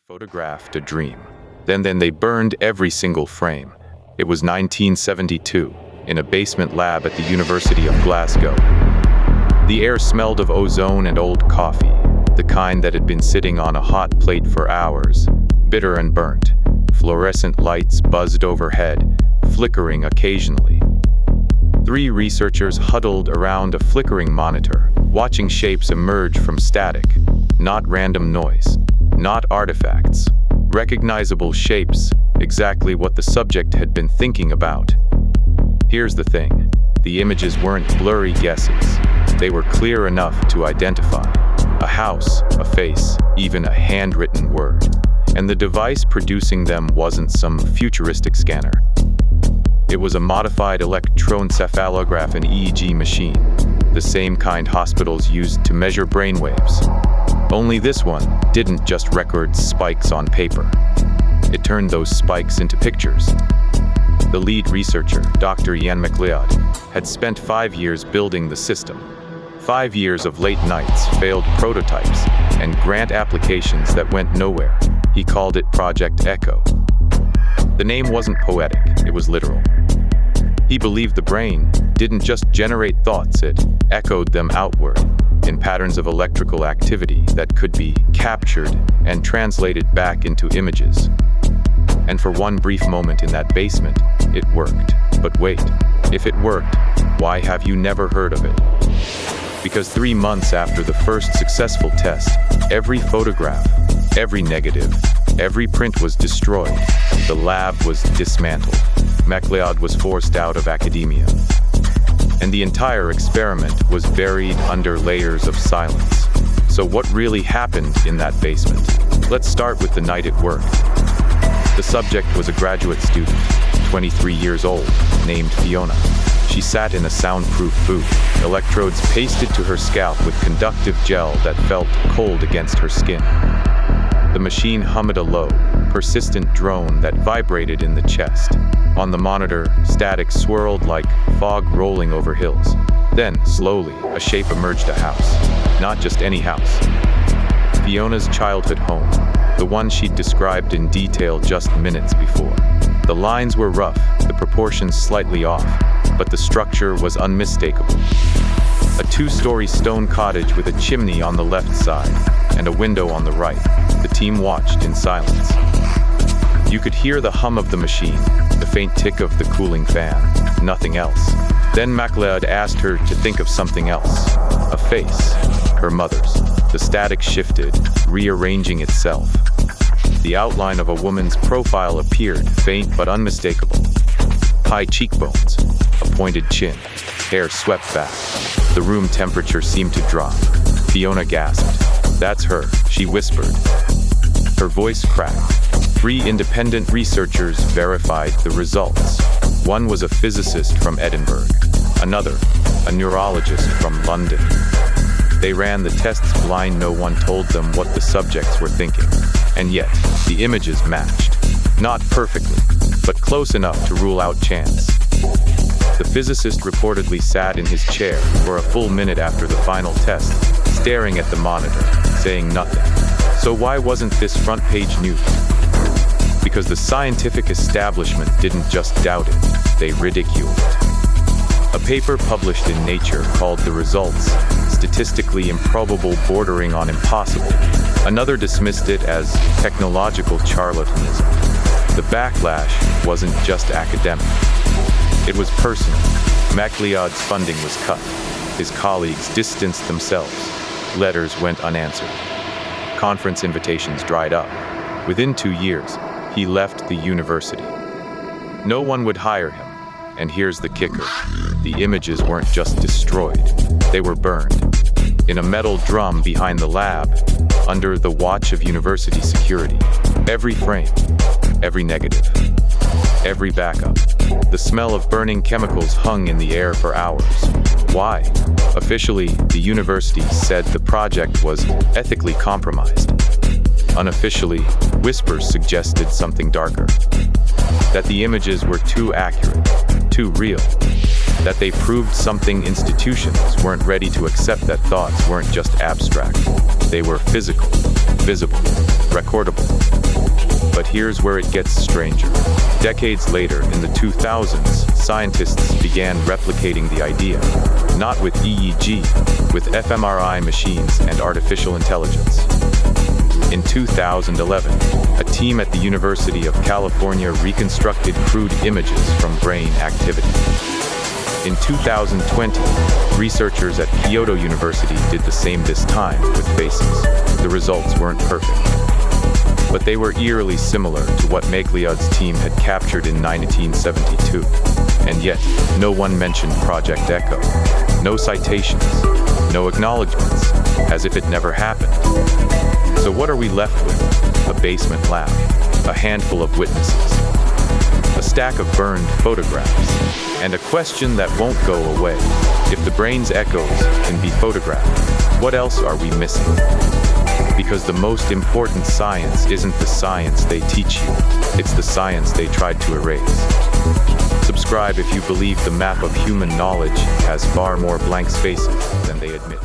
photographed a dream. Then they burned every single frame. It was 1972, in a basement lab at the University of Glasgow. The air smelled of ozone and old coffee, the kind that had been sitting on a hot plate for hours, bitter and burnt. Fluorescent lights buzzed overhead, flickering occasionally. 3 researchers huddled around a flickering monitor, watching shapes emerge from static, not random noise, not artifacts. Recognizable shapes, exactly what the subject had been thinking about. Here's the thing, the images weren't blurry guesses. They were clear enough to identify a house, a face, even a handwritten word. And the device producing them wasn't some futuristic scanner. It was a modified electroencephalograph and EEG machine, the same kind hospitals used to measure brainwaves. Only this one didn't just record spikes on paper. It turned those spikes into pictures. The lead researcher, Dr. MacLeod, had spent 5 years building the system. 5 years of late nights, failed prototypes, and grant applications that went nowhere. He called it Project Echo. The name wasn't poetic, it was literal. He believed the brain didn't just generate thoughts, it echoed them outward in patterns of electrical activity that could be captured and translated back into images. And for one brief moment in that basement, it worked. But wait, if it worked, why have you never heard of it? Because 3 months after the first successful test, every photograph, every negative, every print was destroyed. The lab was dismantled. MacLeod was forced out of academia. And the entire experiment was buried under layers of silence. So what really happened in that basement? Let's start with the night it worked. The subject was a graduate student, 23 years old, named Fiona. She sat in a soundproof booth, electrodes pasted to her scalp with conductive gel that felt cold against her skin. The machine hummed a low, persistent drone that vibrated in the chest. On the monitor, static swirled like fog rolling over hills. Then, slowly, a shape emerged, a house. Not just any house. Fiona's childhood home, the one she'd described in detail just minutes before. The lines were rough, the proportions slightly off, but the structure was unmistakable. A 2-story stone cottage with a chimney on the left side and a window on the right. The team watched in silence. You could hear the hum of the machine, the faint tick of the cooling fan, nothing else. Then MacLeod asked her to think of something else. A face, her mother's. The static shifted, rearranging itself. The outline of a woman's profile appeared, faint but unmistakable. High cheekbones, a pointed chin, hair swept back. The room temperature seemed to drop. Fiona gasped. "That's her," she whispered. Her voice cracked. 3 independent researchers verified the results. One was a physicist from Edinburgh, another, a neurologist from London. They ran the tests blind, no one told them what the subjects were thinking. And yet, the images matched. Not perfectly, but close enough to rule out chance. The physicist reportedly sat in his chair for a full minute after the final test, staring at the monitor, saying nothing. So why wasn't this front-page news? Because the scientific establishment didn't just doubt it, they ridiculed it. A paper published in Nature called the results statistically improbable, bordering on impossible. Another dismissed it as technological charlatanism. The backlash wasn't just academic. It was personal. MacLeod's funding was cut. His colleagues distanced themselves. Letters went unanswered. Conference invitations dried up. Within 2 years, he left the university. No one would hire him. And here's the kicker. The images weren't just destroyed. They were burned. In a metal drum behind the lab, under the watch of university security. Every frame, every negative, every backup. The smell of burning chemicals hung in the air for hours. Why? Officially, the university said the project was ethically compromised. Unofficially, whispers suggested something darker. That the images were too accurate, too real. That they proved something institutions weren't ready to accept, that thoughts weren't just abstract. They were physical, visible, recordable. But here's where it gets stranger. Decades later, in the 2000s, scientists began replicating the idea, not with EEG, with fMRI machines and artificial intelligence. In 2011, a team at the University of California reconstructed crude images from brain activity. In 2020, researchers at Kyoto University did the same this time with faces. The results weren't perfect, but they were eerily similar to what MacLeod's team had captured in 1972. And yet, no one mentioned Project Echo. No citations, no acknowledgements, as if it never happened. So what are we left with? A basement lab, a handful of witnesses, a stack of burned photographs, and a question that won't go away. If the brain's echoes can be photographed, what else are we missing? Because the most important science isn't the science they teach you, it's the science they tried to erase. Subscribe if you believe the map of human knowledge has far more blank spaces than they admit.